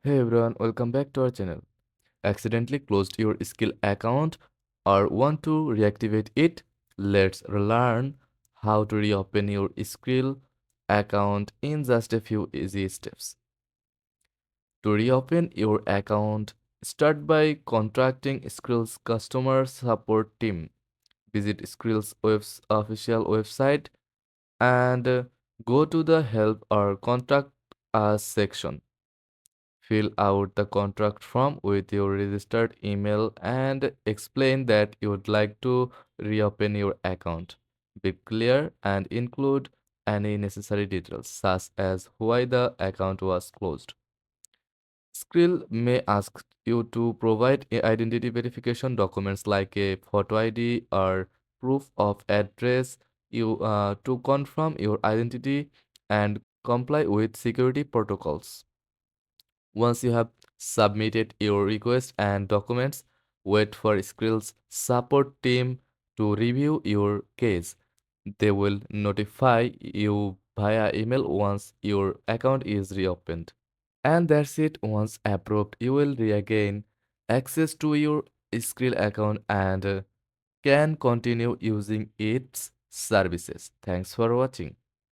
Hey everyone, welcome back to our channel. Accidentally closed your Skrill account or want to reactivate it? Let's learn how to reopen your Skrill account in just a few easy steps. To reopen your account, start by contacting Skrill's customer support team. Visit Skrill's official website and go to the Help or Contact Us section. Fill out the contract form with your registered email and explain that you would like to reopen your account. Be clear and include any necessary details, such as why the account was closed. Skrill may ask you to provide identity verification documents like a photo ID or proof of address to confirm your identity and comply with security protocols. Once you have submitted your request and documents, wait for Skrill's support team to review your case. They will notify you via email once your account is reopened. And that's it. Once approved, you will regain access to your Skrill account and can continue using its services. Thanks for watching.